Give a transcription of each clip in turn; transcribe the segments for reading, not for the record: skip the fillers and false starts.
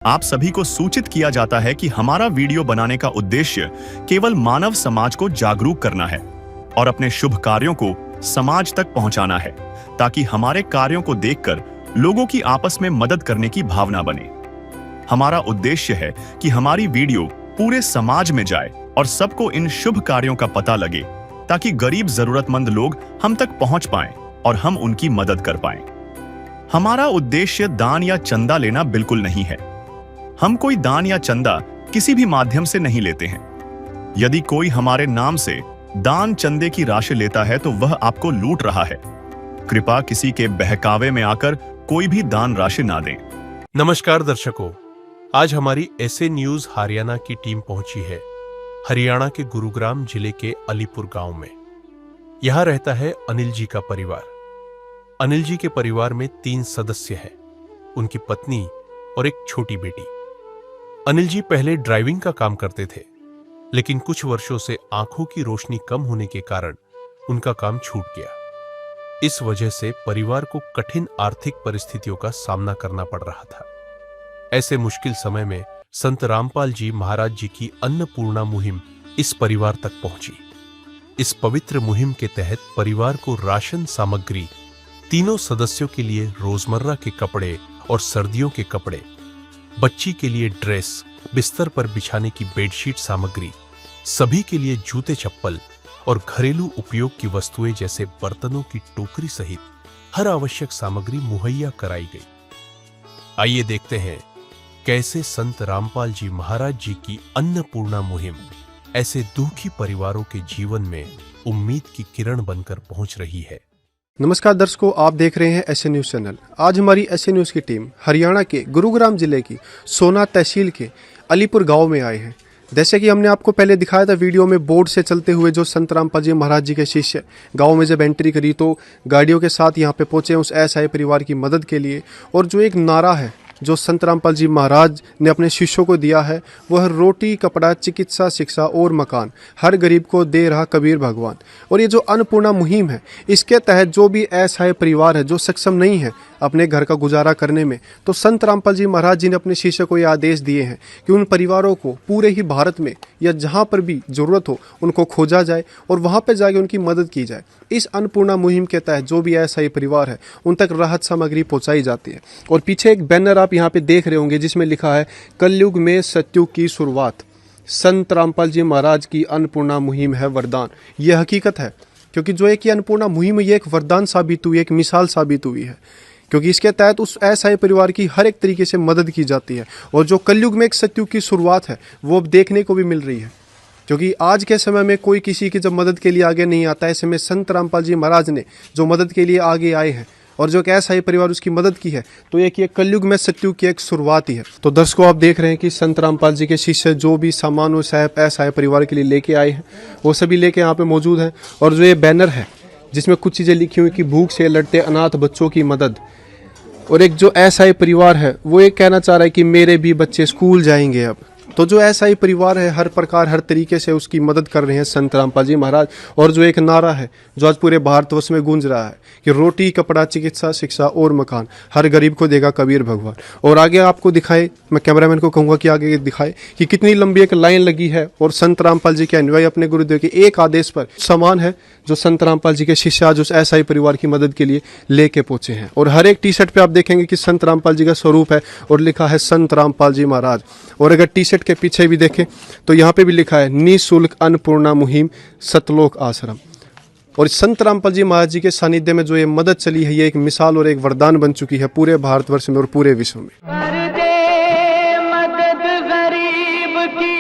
आप सभी को सूचित किया जाता है कि हमारा वीडियो बनाने का उद्देश्य केवल मानव समाज को जागरूक करना है और अपने शुभ कार्यों को समाज तक पहुंचाना है, ताकि हमारे कार्यों को देखकर लोगों की आपस में मदद करने की भावना बने। हमारा उद्देश्य है कि हमारी वीडियो पूरे समाज में जाए और सबको इन शुभ कार्यों का पता लगे, ताकि गरीब जरूरतमंद लोग हम तक पहुंच पाएं और हम उनकी मदद कर पाएं। हमारा उद्देश्य दान या चंदा लेना बिल्कुल नहीं है। हम कोई दान या चंदा किसी भी माध्यम से नहीं लेते हैं। यदि कोई हमारे नाम से दान चंदे की राशि लेता है तो वह आपको लूट रहा है। कृपया किसी के बहकावे में आकर कोई भी दान राशि ना दें। नमस्कार दर्शकों, आज हमारी ऐसे न्यूज हरियाणा की टीम पहुंची है हरियाणा के गुरुग्राम जिले के अलीपुर गांव में। यहां रहता है अनिल जी का परिवार। अनिल जी के परिवार में 3 सदस्य हैं, उनकी पत्नी और एक छोटी बेटी। अनिल जी पहले ड्राइविंग का काम करते थे, लेकिन कुछ वर्षों से आंखों की रोशनी कम होने के कारण उनका काम छूट गया। इस वजह से परिवार को कठिन आर्थिक परिस्थितियों का सामना करना पड़ रहा था। ऐसे मुश्किल समय में संत रामपाल जी महाराज जी की अन्नपूर्णा मुहिम इस परिवार तक पहुंची। इस पवित्र मुहिम के तहत परिवार को राशन सामग्री, तीनों सदस्यों के लिए रोजमर्रा के कपड़े और सर्दियों के कपड़े, बच्ची के लिए ड्रेस, बिस्तर पर बिछाने की बेडशीट सामग्री, सभी के लिए जूते चप्पल और घरेलू उपयोग की वस्तुएं जैसे बर्तनों की टोकरी सहित हर आवश्यक सामग्री मुहैया कराई गई। आइए देखते हैं कैसे संत रामपाल जी महाराज जी की अन्नपूर्णा मुहिम ऐसे दुखी परिवारों के जीवन में उम्मीद की किरण बनकर पहुंच रही है। नमस्कार दर्शकों, आप देख रहे हैं एसए न्यूज़ चैनल। आज हमारी एसए न्यूज़ की टीम हरियाणा के गुरुग्राम जिले की सोना तहसील के अलीपुर गांव में आए हैं। जैसे कि हमने आपको पहले दिखाया था वीडियो में, बोर्ड से चलते हुए जो संत रामपाल जी महाराज जी के शिष्य गांव में जब एंट्री करी तो गाड़ियों के साथ यहां पे पहुंचे उस असहाय परिवार की मदद के लिए। और जो एक नारा है जो संत रामपाल जी महाराज ने अपने शिष्यों को दिया है, वह रोटी, कपड़ा, चिकित्सा, शिक्षा और मकान हर गरीब को दे रहा कबीर भगवान। और ये जो अन्नपूर्णा मुहिम है, इसके तहत जो भी असहाय परिवार है, जो सक्षम नहीं है अपने घर का गुजारा करने में, तो संत रामपाल जी महाराज जी ने अपने शिष्य को ये आदेश दिए हैं कि उन परिवारों को पूरे ही भारत में या जहाँ पर भी जरूरत हो उनको खोजा जाए और वहाँ पर जाके उनकी मदद की जाए। इस अन्नपूर्णा मुहिम के तहत जो भी असहाय परिवार है उन तक राहत सामग्री पहुँचाई जाती है। और पीछे एक बैनर आप यहाँ पे देख रहे होंगे जिसमें लिखा है कलयुग में सत्युग की शुरुआत, संत रामपाल जी महाराज की अन्नपूर्णा मुहिम है वरदान। यह हकीकत है, क्योंकि जो एक अन्नपूर्णा मुहिम ये एक वरदान साबित हुई, एक मिसाल साबित हुई है, क्योंकि इसके तहत उस असहाय परिवार की हर एक तरीके से मदद की जाती है। और जो कलयुग में एक सत्युग की शुरुआत है वो अब देखने को भी मिल रही है, क्योंकि आज के समय में कोई किसी की जब मदद के लिए आगे नहीं आता, ऐसे में संत रामपाल जी महाराज ने जो मदद के लिए आगे आए हैं और जो कैसा ही परिवार उसकी मदद की है, तो एक ये कलयुग में सत्युग की एक शुरुआत ही है। तो दर्शकों, आप देख रहे हैं कि संत रामपाल जी के शिष्य जो भी सामान उस असहाय परिवार के लिए लेके आए हैं वो सभी लेके यहाँ पे मौजूद हैं। और जो ये बैनर है जिसमें कुछ चीज़ें लिखी हुई कि भूख से लड़ते अनाथ बच्चों की मदद, और एक जो असहाय परिवार है वो ये कहना चाह रहा है कि मेरे भी बच्चे स्कूल जाएंगे अब। तो जो असहाय परिवार है हर प्रकार हर तरीके से उसकी मदद कर रहे हैं संत रामपाल जी महाराज। और जो एक नारा है जो आज पूरे भारतवर्ष में गूंज रहा है कि रोटी, कपड़ा, चिकित्सा, शिक्षा और मकान हर गरीब को देगा कबीर भगवान। और आगे आपको दिखाए, मैं कैमरामैन को कहूँगा कि आगे दिखाए कि कितनी लंबी एक लाइन लगी है और संत रामपाल जी के अनुयायी अपने गुरुदेव के एक आदेश पर सामान है जो संत रामपाल जी के शिष्य आज उस असहाय परिवार की मदद के लिए लेके पहुंचे हैं। और हर एक टी शर्ट पे आप देखेंगे कि संत रामपाल जी का स्वरूप है और लिखा है संत रामपाल जी महाराज। और अगर टी शर्ट के पीछे भी देखें तो यहाँ पे भी लिखा है निःशुल्क अन्नपूर्णा मुहिम सतलोक आश्रम। और संत रामपाल जी महाराज जी के सानिध्य में जो ये मदद चली है, ये एक मिसाल और एक वरदान बन चुकी है पूरे भारतवर्ष में और पूरे विश्व में। कर दे मदद गरीब की,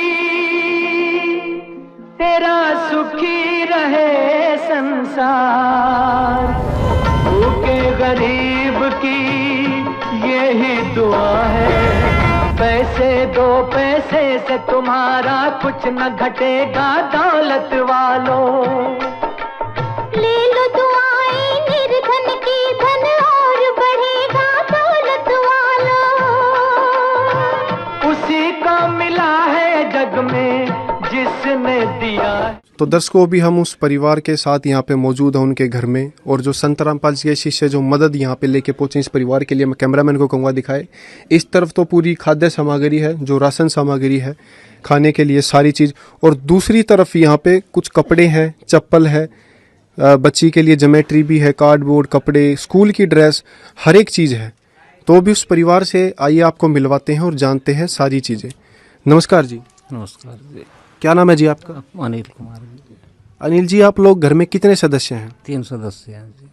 तेरा सुखी रहे संसार। भूखे गरीब की यही दुआ है, पैसे दो पैसे से तुम्हारा कुछ न घटेगा दौलत वालों। ले लो दुआएं निर्धन की, धन और बढ़ेगा दौलत वालों। उसी को मिला है जग में जिस किसने दिया। तो दर्शकों, अभी हम उस परिवार के साथ यहाँ पे मौजूद हैं उनके घर में, और जो संत रामपाल जी के शिष्य जो मदद यहाँ पे लेके पहुंचे इस परिवार के लिए, मैं कैमरामैन को कहूँगा दिखाए। इस तरफ तो पूरी खाद्य सामग्री है, जो राशन सामग्री है खाने के लिए सारी चीज़, और दूसरी तरफ यहाँ पे कुछ कपड़े हैं, चप्पल है, बच्ची के लिए ज्योमेट्री भी है, कार्डबोर्ड, कपड़े, स्कूल की ड्रेस, हर एक चीज़ है। तो भी उस परिवार से आइए आपको मिलवाते हैं और जानते हैं सारी चीज़ें। नमस्कार जी। नमस्कार जी। क्या नाम है जी आपका? अनिल कुमार जी। अनिल जी, आप लोग घर में कितने सदस्य हैं? 3 सदस्य हैं जी।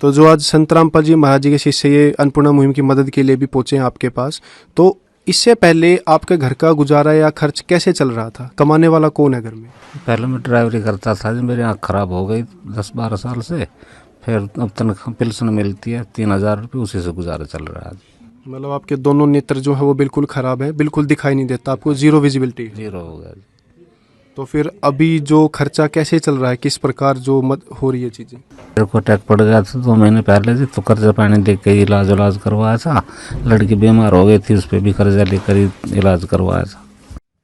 तो जो आज संत रामपाल जी महाराज जी के शिष्य ये अन्नपूर्णा मुहिम की मदद के लिए भी पहुंचे हैं आपके पास, तो इससे पहले आपके घर का गुजारा या खर्च कैसे चल रहा था? कमाने वाला कौन है घर में? पहले मैं ड्राइवरी करता था जी, मेरी आँख खराब हो गई 10-12 साल से, फिर अब तनख्वाह पेंशन मिलती है 3000 रुपये, उसी से गुजारा चल रहा है। मतलब आपके दोनों नेत्र जो है वो बिल्कुल खराब है, बिल्कुल दिखाई नहीं देता, आपको जीरो विजिबिलिटी है। 0 हो गया जी। तो फिर अभी जो खर्चा कैसे चल रहा है, किस प्रकार जो हो रही है चीज़ें? मेरे को अटैक पड़ गया था 2 महीने पहले जी, तो कर्जा पानी दे के इलाज करवाया था। लड़की बीमार हो गई थी, उस पर भी कर्जा लेकर ही इलाज करवाया था।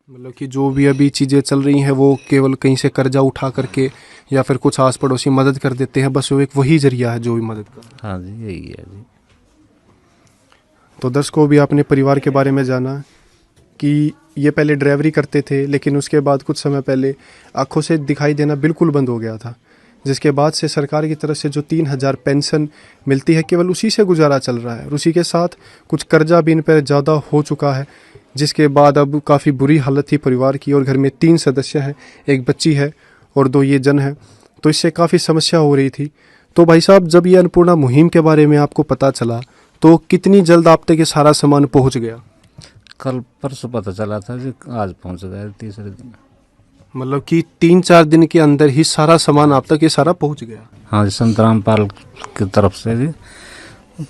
मतलब कि जो भी अभी चीज़ें चल रही हैं वो केवल कहीं से कर्जा उठा करके या फिर कुछ आस पड़ोसी मदद कर देते हैं, बस वो एक वही जरिया है जो भी मदद कर। हाँ जी, यही है जी। तो दर्शकों, भी आपने परिवार के बारे में जाना कि ये पहले ड्राइवरी करते थे, लेकिन उसके बाद कुछ समय पहले आंखों से दिखाई देना बिल्कुल बंद हो गया था, जिसके बाद से सरकार की तरफ से जो 3000 पेंशन मिलती है केवल उसी से गुजारा चल रहा है। और उसी के साथ कुछ कर्जा भी इन पर ज़्यादा हो चुका है, जिसके बाद अब काफ़ी बुरी हालत थी परिवार की, और घर में 3 सदस्य हैं, एक बच्ची है और 2 ये जन है, तो इससे काफ़ी समस्या हो रही थी। तो भाई साहब, जब ये अन्नपूर्णा मुहिम के बारे में आपको पता चला तो कितनी जल्द आप तक ये सारा सामान पहुंच गया? कल परसों पता चला था जी, आज पहुंच गया तीसरे दिन। मतलब कि 3-4 दिन के अंदर ही सारा सामान आप तक ये सारा पहुंच गया? हाँ जी, संत रामपाल की तरफ से जी,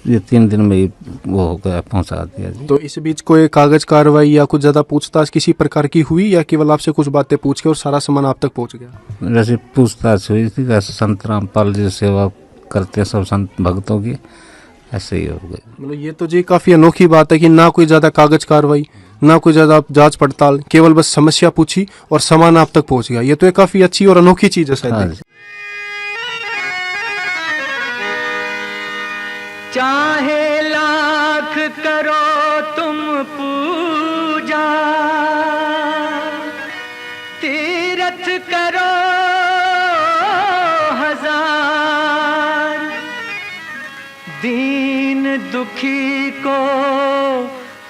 ये 3 दिन में ही वो हो गया, पहुंचा दिया जी। तो इस बीच कोई कागज कार्रवाई या कुछ ज़्यादा पूछताछ किसी प्रकार की हुई, या केवल आपसे कुछ बातें पूछ के और सारा सामान आप तक पहुंच गया? जैसे पूछताछ हुई थी, जैसे संत रामपाल जी सेवा करते हैं सब संत भक्तों की, ऐसे ही हो गई। मतलब ये तो जी काफ़ी अनोखी बात है कि ना कोई ज़्यादा कागज कार्रवाई, ना कोई ज़्यादा जांच पड़ताल, केवल बस समस्या पूछी और सामान आप तक पहुंच गया। ये तो एक काफ़ी अच्छी और अनोखी चीज़ है शायद। हाँ जी। चाहे लाख करो तुम पूजा, तीरथ करो हजार, दीन दुखी को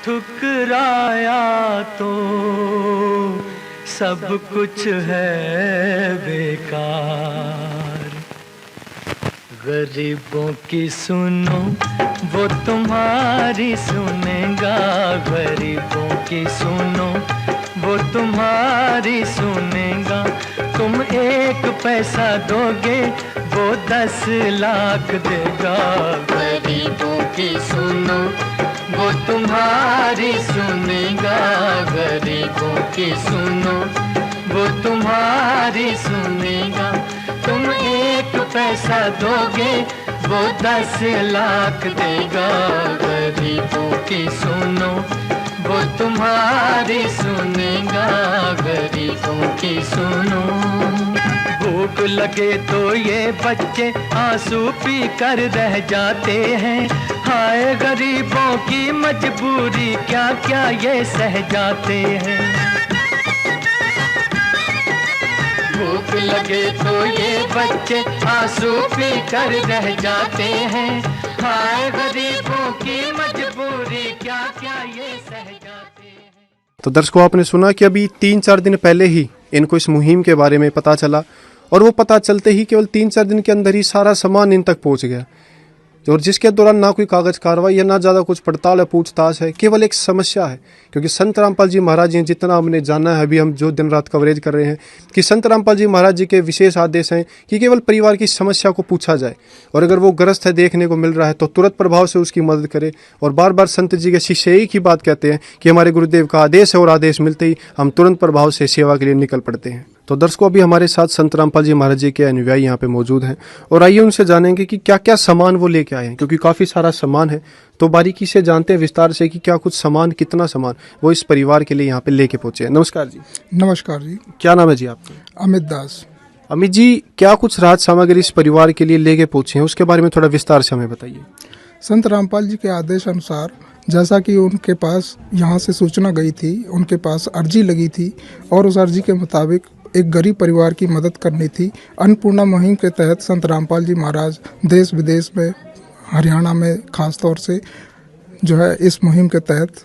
ठुकराया तो सब कुछ है बेकार। गरीबों की सुनो वो तुम्हारी सुनेगा, गरीबों की सुनो वो तुम्हारी सुनेगा। तुम 1 पैसा दोगे वो 10 लाख देगा। गरीबों की सुनो वो तुम्हारी सुनेगा, गरीबों की सुनो वो तुम्हारी सुनेगा। तुम 1 पैसा दोगे वो 10 लाख देगा। गरीबों की सुनो वो तुम्हारी सुनेगा, गरीबों की सुनो। भूख लगे तो ये बच्चे आंसू पी कर रह जाते हैं, हाय गरीबों की मजबूरी क्या क्या ये सह जाते हैं। भूख लगे तो ये बच्चे आंसू पी कर रह जाते हैं, हाय गरीबों की मजबूरी क्या क्या ये सह जाते हैं। तो दर्शकों, आपने सुना कि अभी 3-4 दिन पहले ही इनको इस मुहिम के बारे में पता चला, और वो पता चलते ही केवल 3-4 दिन के अंदर ही सारा सामान इन तक पहुंच गया, और जिसके दौरान ना कोई कागज कार्रवाई है, ना ज़्यादा कुछ पड़ताल है, पूछताछ है, केवल एक समस्या है। क्योंकि संत रामपाल जी महाराज जी, जितना हमने जाना है, अभी हम जो दिन रात कवरेज कर रहे हैं, कि संत रामपाल जी महाराज जी के विशेष आदेश हैं कि केवल परिवार की समस्या को पूछा जाए, और अगर वो ग्रस्त है, देखने को मिल रहा है, तो तुरंत प्रभाव से उसकी मदद करे। और बार बार संत जी के शिष्य एक ही बात कहते हैं कि हमारे गुरुदेव का आदेश है, और आदेश मिलते ही हम तुरंत प्रभाव से सेवा के लिए निकल पड़ते हैं। तो दर्शकों, अभी हमारे साथ संत रामपाल जी महाराज जी के अनुयायी यहाँ पे मौजूद हैं और आइए उनसे जानेंगे कि क्या क्या सामान वो लेके आए हैं, क्योंकि काफ़ी सारा सामान है। तो बारीकी से जानते हैं विस्तार से कि क्या कुछ सामान, कितना सामान वो इस परिवार के लिए यहाँ पे लेके पहुंचे हैं। नमस्कार जी। नमस्कार जी। क्या नाम है जी आपका? अमित दास। अमित जी, क्या कुछ राहत सामग्री इस परिवार के लिए लेके पहुंचे हैं, उसके बारे में थोड़ा विस्तार से हमें बताइए। संत रामपाल जी के आदेश अनुसार, जैसा कि उनके पास यहाँ से सूचना गई थी, उनके पास अर्जी लगी थी और उस अर्जी के मुताबिक एक गरीब परिवार की मदद करनी थी। अन्नपूर्णा मुहिम के तहत संत रामपाल जी महाराज देश विदेश में, हरियाणा में खास तौर से जो है इस मुहिम के तहत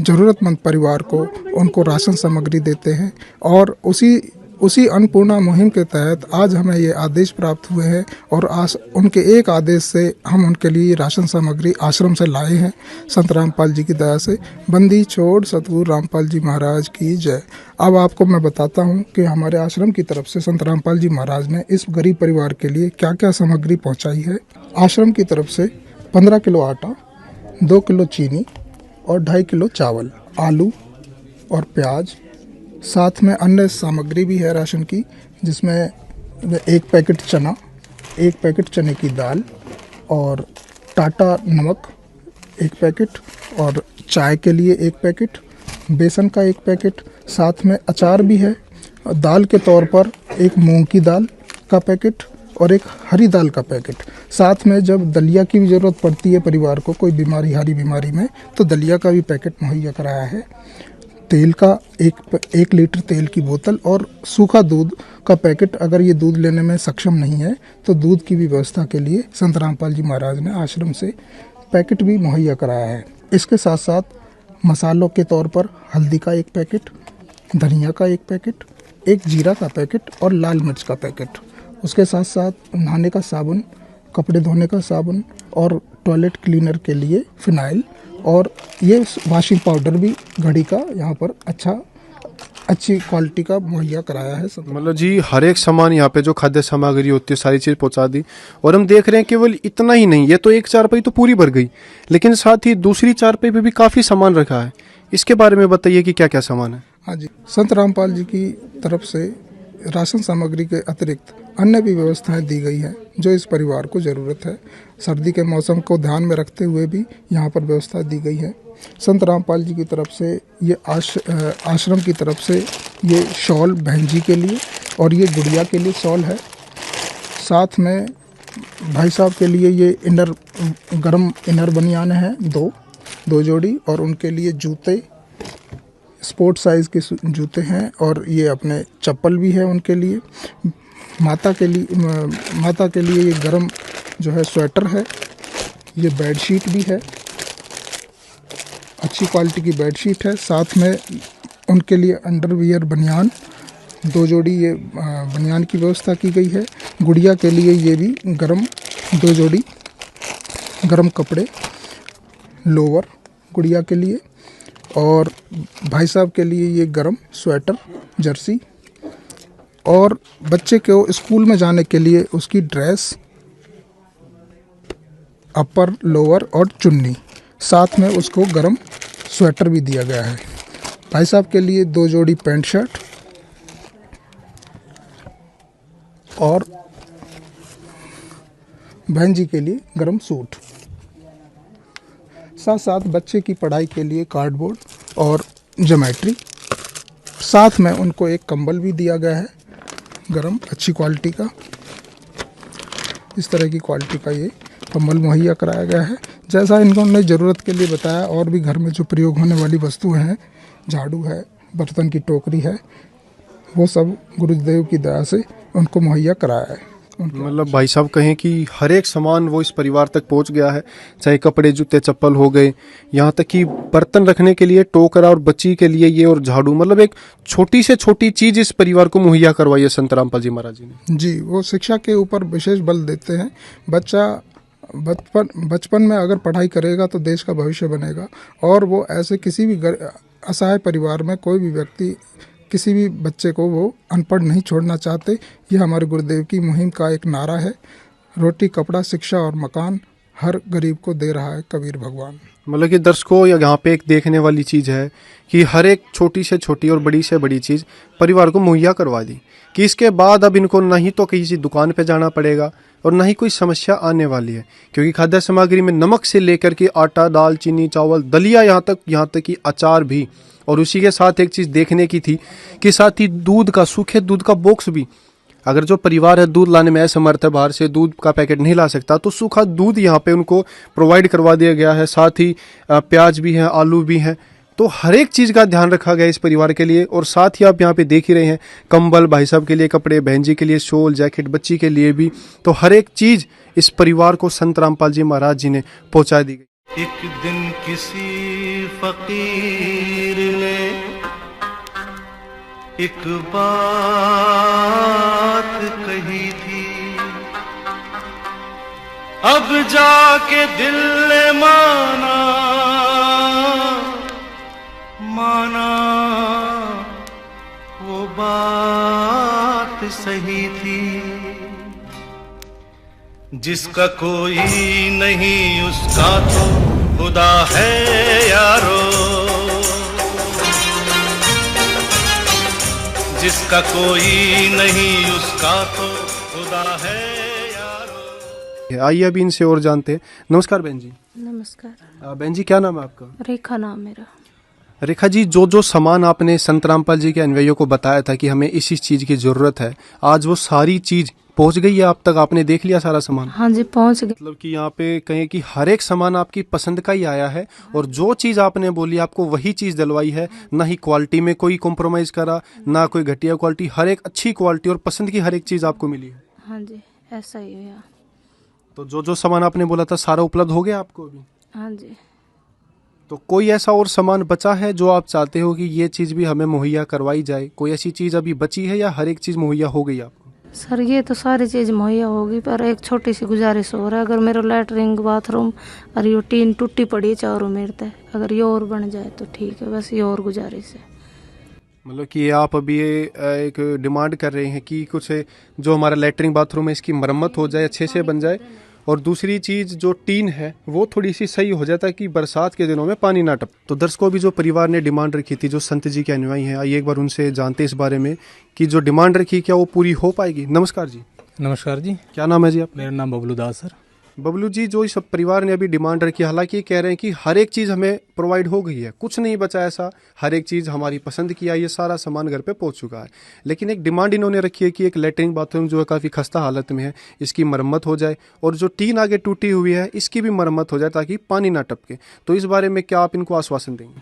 ज़रूरतमंद परिवार को उनको राशन सामग्री देते हैं। और उसी अन्नपूर्णा मुहिम के तहत आज हमें ये आदेश प्राप्त हुए हैं और उनके एक आदेश से हम उनके लिए राशन सामग्री आश्रम से लाए हैं। संत रामपाल जी की दया से बंदी छोड़ सतगुरु रामपाल जी महाराज की जय। अब आपको मैं बताता हूँ कि हमारे आश्रम की तरफ से संत रामपाल जी महाराज ने इस गरीब परिवार के लिए क्या क्या सामग्री पहुँचाई है। आश्रम की तरफ से 15 किलो आटा, 2 किलो चीनी और 2.5 किलो चावल, आलू और प्याज, साथ में अन्य सामग्री भी है राशन की, जिसमें 1 पैकेट चना, 1 पैकेट चने की दाल और टाटा नमक 1 पैकेट और चाय के लिए 1 पैकेट, बेसन का 1 पैकेट, साथ में अचार भी है। दाल के तौर पर 1 मूंग की दाल का पैकेट और 1 हरी दाल का पैकेट। साथ में जब दलिया की भी ज़रूरत पड़ती है परिवार को कोई बीमारी, हारी बीमारी में, तो दलिया का भी पैकेट मुहैया कराया है। तेल का 1 लीटर तेल की बोतल और सूखा दूध का पैकेट। अगर ये दूध लेने में सक्षम नहीं है तो दूध की भी व्यवस्था के लिए संत रामपाल जी महाराज ने आश्रम से पैकेट भी मुहैया कराया है। इसके साथ साथ मसालों के तौर पर हल्दी का 1 पैकेट, धनिया का 1 पैकेट, 1 जीरा का पैकेट और लाल मिर्च का पैकेट। उसके साथ साथ नहाने का साबुन, कपड़े धोने का साबुन और टॉयलेट क्लीनर के लिए फिनाइल और ये वॉशिंग पाउडर भी घड़ी का यहाँ पर अच्छी क्वालिटी का मुहैया कराया है। मतलब जी, हर एक सामान यहाँ पे जो खाद्य सामग्री होती है सारी चीज़ पहुँचा दी। और हम देख रहे हैं केवल इतना ही नहीं, ये तो एक चारपाई तो पूरी भर गई, लेकिन साथ ही दूसरी चारपाई पे भी काफ़ी सामान रखा है। इसके बारे में बताइए कि क्या क्या सामान है। हाँ जी, संत रामपाल जी की तरफ से राशन सामग्री के अतिरिक्त अन्य भी व्यवस्थाएं दी गई हैं जो इस परिवार को ज़रूरत है। सर्दी के मौसम को ध्यान में रखते हुए भी यहाँ पर व्यवस्था दी गई है। संत रामपाल जी की तरफ से ये आश्रम की तरफ से ये शॉल बहन जी के लिए और ये गुड़िया के लिए शॉल है। साथ में भाई साहब के लिए ये गरम इनर बनियान है, दो जोड़ी, और उनके लिए जूते, स्पोर्ट साइज़ के जूते हैं और ये अपने चप्पल भी है उनके लिए। माता के लिए ये गरम जो है स्वेटर है, ये बेडशीट भी है, अच्छी क्वालिटी की बेडशीट है। साथ में उनके लिए अंडरवियर बनियान, 2 जोड़ी ये बनियान की व्यवस्था की गई है। गुड़िया के लिए ये भी 2 जोड़ी गरम कपड़े, लोअर गुड़िया के लिए, और भाई साहब के लिए ये गरम स्वेटर, जर्सी, और बच्चे को स्कूल में जाने के लिए उसकी ड्रेस, अपर, लोअर और चुन्नी, साथ में उसको गरम स्वेटर भी दिया गया है। भाई साहब के लिए 2 जोड़ी पैंट शर्ट और बहन जी के लिए गरम सूट। साथ साथ बच्चे की पढ़ाई के लिए कार्डबोर्ड और ज्योमेट्री। साथ में उनको एक कंबल भी दिया गया है गरम, अच्छी क्वालिटी का। इस तरह की क्वालिटी का ये कंबल मुहैया कराया गया है। जैसा इन्होंने ज़रूरत के लिए बताया, और भी घर में जो प्रयोग होने वाली वस्तुएं हैं, झाड़ू है, बर्तन की टोकरी है, वो सब गुरुदेव की दया से उनको मुहैया कराया है। मतलब भाई साहब कहें कि हर एक सामान वो इस परिवार तक पहुंच गया है, चाहे कपड़े, जूते, चप्पल हो गए, यहाँ तक कि बर्तन रखने के लिए टोकरा और बच्ची के लिए ये और झाड़ू। मतलब एक छोटी से छोटी चीज़ इस परिवार को मुहैया करवाई है संत रामपाल जी महाराज जी ने। जी, वो शिक्षा के ऊपर विशेष बल देते हैं। बच्चा बचपन में अगर पढ़ाई करेगा तो देश का भविष्य बनेगा, और वो ऐसे किसी भी असहाय परिवार में कोई भी व्यक्ति, किसी भी बच्चे को वो अनपढ़ नहीं छोड़ना चाहते। ये हमारे गुरुदेव की मुहिम का एक नारा है। रोटी, कपड़ा, शिक्षा और मकान हर गरीब को दे रहा है कबीर भगवान। मतलब कि दर्शकों यहाँ पे एक देखने वाली चीज़ है कि हर एक छोटी से छोटी और बड़ी से बड़ी चीज़ परिवार को मुहैया करवा दी, कि इसके बाद अब इनको नहीं तो किसी दुकान पे जाना पड़ेगा और ना ही कोई समस्या आने वाली है, क्योंकि खाद्य सामग्री में नमक से लेकर के आटा, दाल, चीनी, चावल, दलिया, यहाँ तक कि अचार भी। और उसी के साथ एक चीज़ देखने की थी कि साथ ही दूध का, सूखे दूध का बॉक्स भी, अगर जो परिवार है दूध लाने में असमर्थ है, बाहर से दूध का पैकेट नहीं ला सकता, तो सूखा दूध यहाँ पे उनको प्रोवाइड करवा दिया गया है। साथ ही प्याज भी है, आलू भी हैं, तो हर एक चीज़ का ध्यान रखा गया इस परिवार के लिए। और साथ ही आप यहाँ पे देख ही रहे हैं, कंबल भाई साहब के लिए, कपड़े बहन जी के लिए, शॉल, जैकेट बच्ची के लिए भी। तो हर एक चीज़ इस परिवार को संत रामपाल जी महाराज जी ने पहुँचा दी गई। एक दिन किसी फकीर ने एक बात कही थी, अब जाके दिल ने माना वो बात सही थी। जिसका कोई नहीं उसका तो खुदा है यारो, जिसका कोई नहीं उसका तो खुदा है यारो। आइए अभी इनसे और जानते हैं। नमस्कार बहन जी। नमस्कार। बहन जी क्या नाम है आपका? रेखा नाम मेरा। रेखा जी, जो सामान आपने संत रामपाल जी के अन्वयियों को बताया था कि हमें इस चीज़ की ज़रूरत है, आज वो सारी चीज़ पहुंच गई है आप तक? आपने देख लिया सारा सामान? हाँ जी, पहुंच गई। मतलब कि यहाँ पे कहें कि हर एक सामान आपकी पसंद का ही आया है, और जो चीज़ आपने बोली आपको वही चीज़ दिलवाई है। ना ही क्वालिटी में कोई कॉम्प्रोमाइज़ करा, ना कोई घटिया क्वालिटी, हर एक अच्छी क्वालिटी और पसंद की हर एक चीज़ आपको मिली है। हाँ जी, ऐसा ही हुआ। तो जो सामान आपने बोला था सारा उपलब्ध हो गया आपको अभी? हाँ जी। तो कोई ऐसा और सामान बचा है जो आप चाहते हो कि ये चीज़ भी हमें मुहैया करवाई जाए? कोई ऐसी चीज़ अभी बची है या हर एक चीज़ मुहैया हो गई आपको? सर ये तो सारी चीज़ मुहैया होगी, पर एक छोटी सी गुजारिश हो रहा है। अगर मेरा लैटरिन बाथरूम और ये टीन टूटी पड़ी है चारों मेरे तक, अगर ये और बन जाए तो ठीक है, बस ये और गुजारिश है। मतलब कि आप अभी एक डिमांड कर रहे हैं कि कुछ जो हमारा लैटरिन बाथरूम है इसकी मरम्मत हो जाए, अच्छे से बन जाए, और दूसरी चीज़ जो टीन है वो थोड़ी सी सही हो जाता है कि बरसात के दिनों में पानी ना टप। तो दर्शकों भी जो परिवार ने डिमांड रखी थी, जो संत जी के अनुयायी हैं, आइए एक बार उनसे जानते इस बारे में कि जो डिमांड रखी क्या वो पूरी हो पाएगी। नमस्कार जी। नमस्कार जी। क्या नाम है जी आप? मेरा नाम बबलू दास सर। बबलू जी, जो इस परिवार ने अभी डिमांड रखी, हालांकि ये कह रहे हैं कि हर एक चीज़ हमें प्रोवाइड हो गई है, कुछ नहीं बचा ऐसा, हर एक चीज़ हमारी पसंद की आई, ये सारा सामान घर पे पहुंच चुका है, लेकिन एक डिमांड इन्होंने रखी है कि एक लैट्रिन बाथरूम जो है काफ़ी खस्ता हालत में है, इसकी मरम्मत हो जाए, और जो टीन आगे टूटी हुई है इसकी भी मरम्मत हो जाए ताकि पानी ना टपके। तो इस बारे में क्या आप इनको आश्वासन देंगे?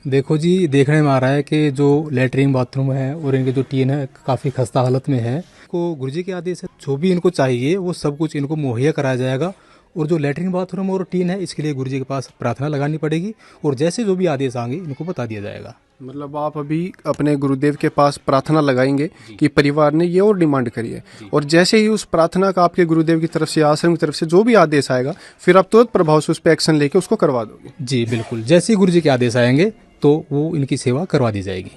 देखो जी, देखने में आ रहा है कि जो लैट्रिन बाथरूम है और इनकी जो टीन है काफ़ी खस्ता हालत में है। को गुरुजी के आदेश है, जो भी इनको चाहिए वो सब कुछ इनको मुहैया कराया जाएगा। और जो लैट्रिन बाथरूम और टीन है इसके लिए गुरुजी के पास प्रार्थना लगानी पड़ेगी, और जैसे जो भी आदेश आएंगे इनको बता दिया जाएगा। मतलब आप अभी अपने गुरुदेव के पास प्रार्थना लगाएंगे कि परिवार ने ये और डिमांड करी है, और जैसे ही उस प्रार्थना का आपके गुरुदेव की तरफ से, आश्रम की तरफ से जो भी आदेश आएगा, फिर आप तुरंत प्रभाव से उस पर एक्शन लेके उसको करवा दोगे? जी बिल्कुल, जैसे ही गुरुजी के आदेश आएंगे तो वो इनकी सेवा करवा दी जाएगी।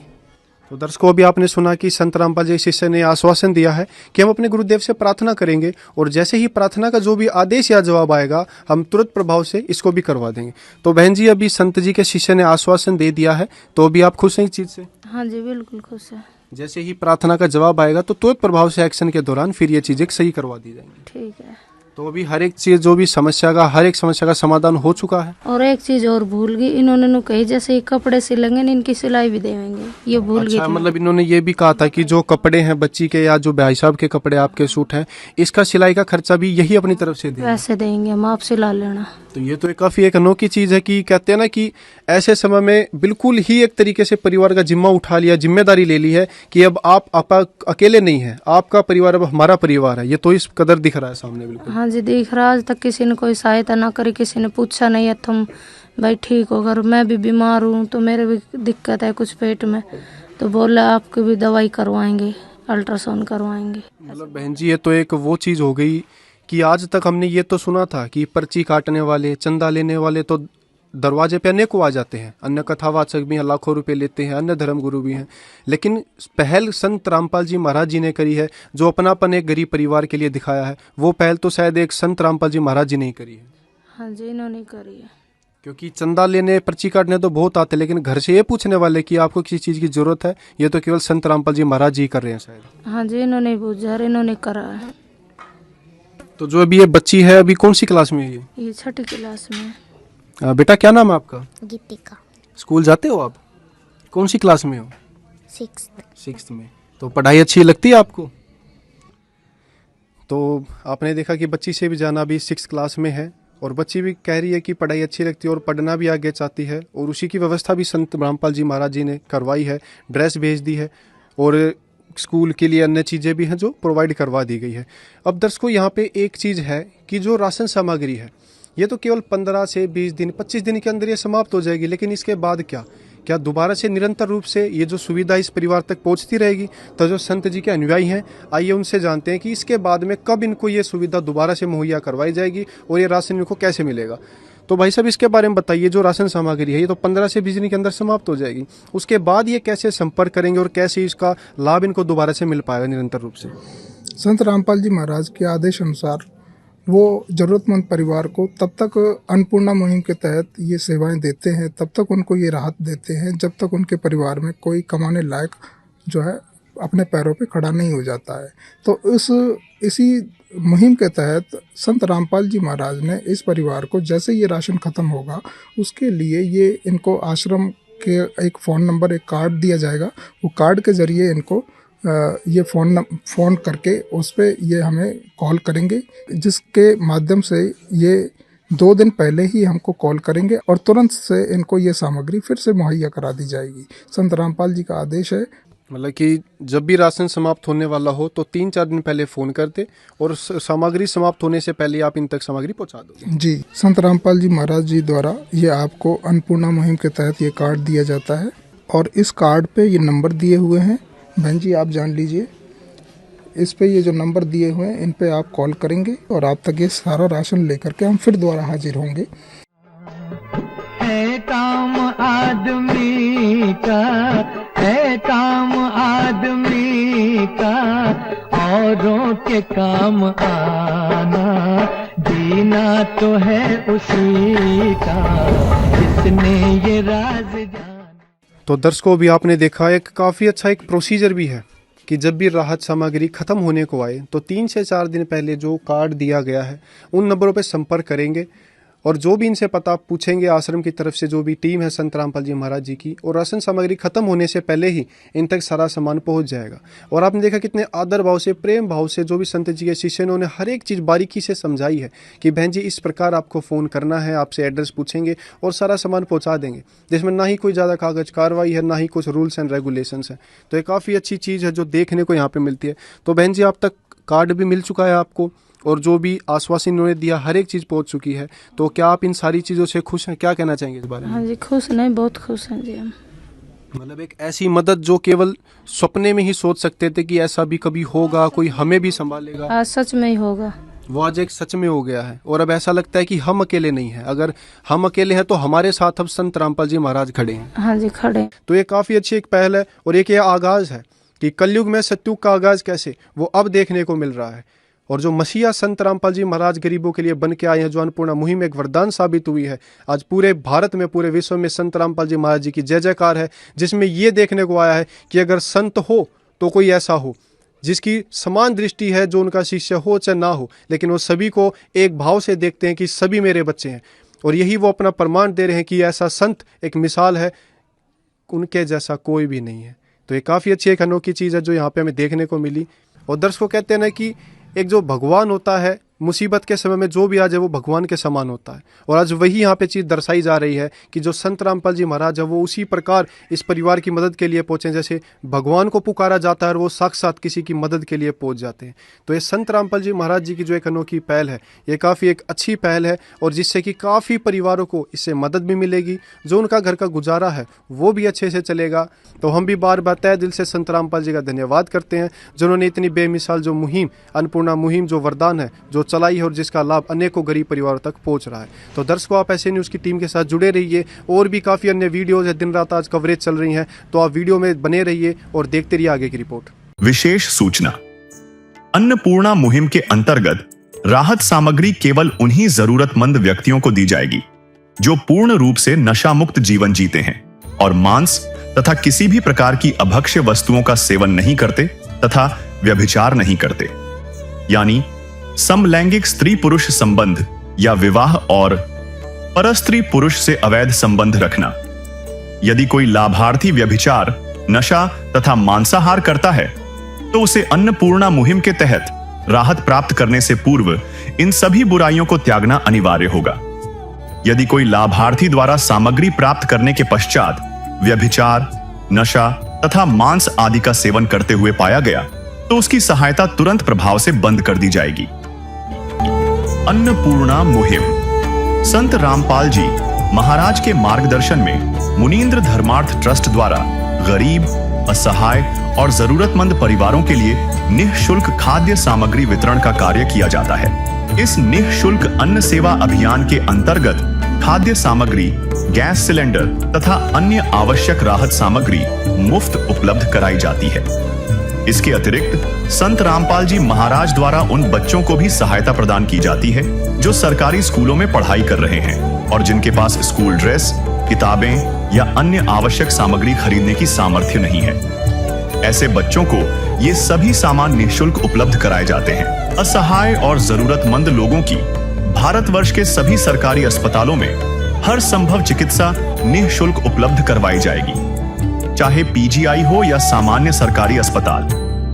तो दर्शकों, अभी आपने सुना कि संत रामपाल जी शिष्य ने आश्वासन दिया है कि हम अपने गुरुदेव से प्रार्थना करेंगे, और जैसे ही प्रार्थना का जो भी आदेश या जवाब आएगा हम तुरंत प्रभाव से इसको भी करवा देंगे। तो बहन जी, अभी संत जी के शिष्य ने आश्वासन दे दिया है, तो अभी आप खुश हैं इस चीज़ से? हाँ जी, बिल्कुल खुश है। जैसे ही प्रार्थना का जवाब आएगा तो तुरंत प्रभाव से एक्शन के दौरान फिर ये चीज़ें सही करवा दी जाएंगी। ठीक है। तो अभी हर एक चीज़, जो भी समस्या का, हर एक समस्या का समाधान हो चुका है। और एक चीज और भूल गई, इन्होंने नु कही जैसे ये कपड़े सिलेंगे न इनकी सिलाई भी देंगे, ये भूल गई। अच्छा, मतलब इन्होंने ये भी कहा था कि जो कपड़े हैं बच्ची के या जो भाई साहब के कपड़े, आपके सूट हैं, इसका सिलाई का खर्चा भी यही अपनी तरफ से देंगे? पैसे देंगे हम, आप सिला लेना। तो ये तो काफ़ी एक अनोखी चीज़ है कि कहते हैं ना कि ऐसे समय में बिल्कुल ही एक तरीके से परिवार का जिम्मा उठा लिया, जिम्मेदारी ले ली है कि अब आप अकेले नहीं है, आपका परिवार अब हमारा परिवार है। ये तो इस कदर दिख रहा है सामने, बिल्कुल। हाँ जी, दिख रहा। आज तक किसी ने कोई सहायता ना करी, किसी ने पूछा नहीं है तुम भाई ठीक हो। अगर मैं भी बीमार हूँ तो मेरे भी दिक्कत है कुछ पेट में, तो बोले आपकी भी दवाई करवाएंगे, अल्ट्रासाउंड करवाएंगे। मतलब बहन जी, ये तो एक वो चीज़ हो गई कि आज तक हमने ये तो सुना था कि पर्ची काटने वाले, चंदा लेने वाले तो दरवाजे पे अनेकों आ जाते हैं, अन्य कथावाचक भी हैं, लाखों रुपए लेते हैं, अन्य धर्मगुरु भी हैं, लेकिन पहल संत रामपाल जी महाराज जी ने करी है, जो अपनापन एक गरीब परिवार के लिए दिखाया है, वो पहल तो शायद एक संत रामपाल जी महाराज जी ने ही करी है। हाँ जी, इन्होंने करी है। क्योंकि चंदा लेने पर्ची काटने तो बहुत आते, लेकिन घर से ये पूछने वाले कि आपको किसी चीज़ की जरूरत है, ये तो केवल संत रामपाल जी महाराज जी कर रहे हैं शायद। हाँ जी, इन्होंने पूछा और इन्होंने करा है। तो जो अभी ये बच्ची है, अभी कौन सी क्लास में है ये 6ठी क्लास में है। बेटा क्या नाम है आपका? गीतिका। स्कूल जाते हो आप? कौन सी क्लास में हो? 6th में। तो पढ़ाई अच्छी लगती है आपको? तो आपने देखा कि बच्ची से भी जाना भी 6th क्लास में है, और बच्ची भी कह रही है कि पढ़ाई अच्छी लगती है और पढ़ना भी आगे चाहती है, और उसी की व्यवस्था भी संत रामपाल जी महाराज जी ने करवाई है। ड्रेस भेज दी है और स्कूल के लिए अन्य चीज़ें भी हैं जो प्रोवाइड करवा दी गई है। अब दर्शकों, यहाँ पे एक चीज़ है कि जो राशन सामग्री है ये तो केवल 15 से 20 दिन 25 दिन के अंदर ये समाप्त हो जाएगी, लेकिन इसके बाद क्या दोबारा से निरंतर रूप से ये जो सुविधा इस परिवार तक पहुंचती रहेगी? तो जो संत जी के अनुयायी हैं, आइए उनसे जानते हैं कि इसके बाद में कब इनको ये सुविधा दोबारा से मुहैया करवाई जाएगी और ये राशन इनको कैसे मिलेगा। तो भाई साहब, इसके बारे में बताइए। जो राशन सामग्री है ये तो 15 से 20 दिन के अंदर समाप्त हो जाएगी, उसके बाद ये कैसे संपर्क करेंगे और कैसे इसका लाभ इनको दोबारा से मिल पाएगा निरंतर रूप से? संत रामपाल जी महाराज के आदेश अनुसार वो ज़रूरतमंद परिवार को तब तक अन्नपूर्णा मुहिम के तहत ये सेवाएं देते हैं, तब तक उनको ये राहत देते हैं जब तक उनके परिवार में कोई कमाने लायक जो है अपने पैरों पे खड़ा नहीं हो जाता है। तो इसी मुहिम के तहत संत रामपाल जी महाराज ने इस परिवार को जैसे ये राशन ख़त्म होगा उसके लिए ये इनको आश्रम के एक फ़ोन नंबर, एक कार्ड दिया जाएगा। वो कार्ड के ज़रिए इनको ये फ़ोन करके उस पर ये हमें कॉल करेंगे, जिसके माध्यम से ये 2 दिन पहले ही हमको कॉल करेंगे और तुरंत से इनको ये सामग्री फिर से मुहैया करा दी जाएगी। संत रामपाल जी का आदेश है। मतलब कि जब भी राशन समाप्त होने वाला हो तो 3-4 दिन पहले फ़ोन करते और सामग्री समाप्त होने से पहले आप इन तक सामग्री पहुंचा दो। जी, संत रामपाल जी महाराज जी द्वारा ये आपको अन्नपूर्णा मुहिम के तहत ये कार्ड दिया जाता है और इस कार्ड पे ये नंबर दिए हुए हैं। बहन जी, आप जान लीजिए, इस पे ये जो नंबर दिए हुए हैं इन पे आप कॉल करेंगे और आप तक ये सारा राशन लेकर के हम फिर दोबारा हाजिर होंगे। है काम आदमी का, है काम आदमी का, औरों के काम आना, जीना तो है उसी का जिसने ये राज जाना। तो दर्शकों, भी आपने देखा एक काफ़ी अच्छा एक प्रोसीजर भी है कि जब भी राहत सामग्री ख़त्म होने को आए तो 3 से 4 दिन पहले जो कार्ड दिया गया है उन नंबरों पर संपर्क करेंगे और जो भी इनसे पता पूछेंगे आश्रम की तरफ से जो भी टीम है संत रामपाल जी महाराज जी की, और राशन सामग्री खत्म होने से पहले ही इन तक सारा सामान पहुंच जाएगा। और आपने देखा कितने आदर भाव से, प्रेम भाव से जो भी संत जी के शिष्य ने उन्हें हर एक चीज़ बारीकी से समझाई है कि बहन जी इस प्रकार आपको फ़ोन करना है, आपसे एड्रेस पूछेंगे और सारा सामान पहुँचा देंगे, जिसमें ना ही कोई ज़्यादा कागज कार्रवाई है, ना ही कुछ रूल्स एंड रेगुलेशंस हैं। तो ये काफ़ी अच्छी चीज़ है जो देखने को यहाँ पर मिलती है। तो बहन जी, आप तक कार्ड भी मिल चुका है आपको और जो भी आश्वासन इन्होंने दिया हर एक चीज़ पहुंच चुकी है, तो क्या आप इन सारी चीज़ों से खुश हैं? क्या कहना चाहेंगे इस बारे में? हाँ जी, खुश नहीं, बहुत खुश हैं जी हम। मतलब एक ऐसी मदद जो केवल सपने में ही सोच सकते थे कि ऐसा भी कभी होगा, कोई हमें भी संभालेगा, आज सच में ही होगा। वो आज एक सच में हो गया है। और अब ऐसा लगता है कि हम अकेले नहीं हैं। अगर हम अकेले हैं तो हमारे साथ अब संत रामपाल जी महाराज खड़े हैं। हाँ जी, खड़े। तो ये काफ़ी अच्छी एक पहल है और एक ये आगाज़ है कि कलयुग में सत्युग का आगाज़ कैसे वो अब देखने को मिल रहा है। और जो मसीहा संत रामपाल जी महाराज गरीबों के लिए बन के आए हैं, जो अन्नपूर्णा मुहिम एक वरदान साबित हुई है, आज पूरे भारत में, पूरे विश्व में संत रामपाल जी महाराज जी की जय जयकार है, जिसमें ये देखने को आया है कि अगर संत हो तो कोई ऐसा हो जिसकी समान दृष्टि है, जो उनका शिष्य हो चाहे ना हो, लेकिन वो सभी को एक भाव से देखते हैं कि सभी मेरे बच्चे हैं। और यही वो अपना प्रमाण दे रहे हैं कि ऐसा संत एक मिसाल है, उनके जैसा कोई भी नहीं है। तो ये काफ़ी अच्छी एक अनोखी चीज़ है जो यहाँ पे हमें देखने को मिली। और दर्शकों, कहते हैं ना कि एक जो भगवान होता है मुसीबत के समय में जो भी आ जाए वो भगवान के समान होता है। और आज वही यहाँ पे चीज़ दर्शाई जा रही है कि जो संत रामपाल जी महाराज है वो उसी प्रकार इस परिवार की मदद के लिए पहुँचे, जैसे भगवान को पुकारा जाता है और वो साक्षात किसी की मदद के लिए पहुँच जाते हैं। तो ये संत रामपाल जी महाराज जी की जो एक अनोखी पहल है, ये काफ़ी एक अच्छी पहल है और जिससे कि काफ़ी परिवारों को इससे मदद भी मिलेगी, जो उनका घर का गुजारा है वो भी अच्छे से चलेगा। तो हम भी बार बार तहे दिल से संत रामपाल जी का धन्यवाद करते हैं, जिन्होंने इतनी बेमिसाल जो मुहिम, अन्नपूर्णा मुहिम जो वरदान है जो चलाई है और जिसका लाभ अनेकों गरीब परिवारों तक पहुंच रहा है। तो दर्शकों, आप ऐसे न्यूज़ की टीम के साथ जुड़े रहिए। और भी काफ़ी अन्य वीडियोज़ है, दिन रात आज कवरेज चल रही हैं, तो आप वीडियो में बने रहिए और देखते रहिए आगे की रिपोर्ट। विशेष सूचना, अन्नपूर्णा मुहिम के अंतर्गत राहत सामग्री केवल उन्हीं जरूरतमंद व्यक्तियों को दी जाएगी जो पूर्ण रूप से नशा मुक्त जीवन जीते हैं और मांस तथा किसी भी प्रकार की अभक्ष्य वस्तुओं का सेवन नहीं करते तथा व्यभिचार नहीं करते, यानी समलैंगिक स्त्री पुरुष संबंध या विवाह और परस्त्री पुरुष से अवैध संबंध रखना। यदि कोई लाभार्थी व्यभिचार, नशा तथा मांसाहार करता है तो उसे अन्नपूर्णा मुहिम के तहत राहत प्राप्त करने से पूर्व इन सभी बुराइयों को त्यागना अनिवार्य होगा। यदि कोई लाभार्थी द्वारा सामग्री प्राप्त करने के पश्चात व्यभिचार, नशा तथा मांस आदि का सेवन करते हुए पाया गया तो उसकी सहायता तुरंत प्रभाव से बंद कर दी जाएगी। अन्नपूर्णा मुहिम। संत रामपाल जी महाराज के मार्गदर्शन में मुनींद्र धर्मार्थ ट्रस्ट द्वारा गरीब, असहाय और जरूरतमंद परिवारों के लिए निःशुल्क खाद्य सामग्री वितरण का कार्य किया जाता है। इस निःशुल्क अन्न सेवा अभियान के अंतर्गत खाद्य सामग्री, गैस सिलेंडर तथा अन्य आवश्यक राहत सामग्री मुफ्त उपलब्ध कराई जाती है। इसके अतिरिक्त संत रामपाल जी महाराज द्वारा उन बच्चों को भी सहायता प्रदान की जाती है जो सरकारी स्कूलों में पढ़ाई कर रहे हैं और जिनके पास स्कूल ड्रेस, किताबें या अन्य आवश्यक सामग्री खरीदने की सामर्थ्य नहीं है। ऐसे बच्चों को ये सभी सामान निःशुल्क उपलब्ध कराए जाते हैं। असहाय और जरूरतमंद लोगों की भारतवर्ष के सभी सरकारी अस्पतालों में हर संभव चिकित्सा निःशुल्क उपलब्ध करवाई जाएगी, चाहे पीजीआई हो या सामान्य सरकारी अस्पताल,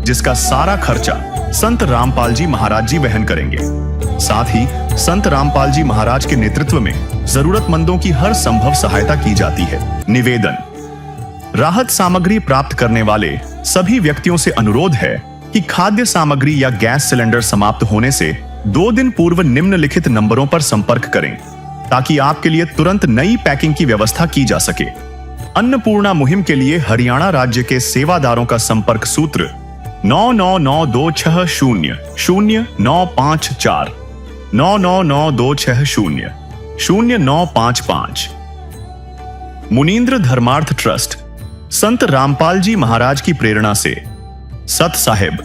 जिसका सारा खर्चा संत रामपाल जी महाराज जी वहन करेंगे। साथ ही संत रामपाल जी महाराज के नेतृत्व में जरूरतमंदों की हर संभव सहायता की जाती है। निवेदन। राहत सामग्री प्राप्त करने वाले सभी व्यक्तियों से अनुरोध है कि खाद्य सामग्री या गैस सिलेंडर समाप्त होने से 2 दिन पूर्व निम्नलिखित नंबरों पर संपर्क करें ताकि आपके लिए तुरंत नई पैकिंग की व्यवस्था की जा सके। अन्नपूर्णा मुहिम के लिए हरियाणा राज्य के सेवादारों का संपर्क सूत्र 9992600954 9992600955। मुनींद्र धर्मार्थ ट्रस्ट संत रामपाल जी महाराज की प्रेरणा से सत साहिब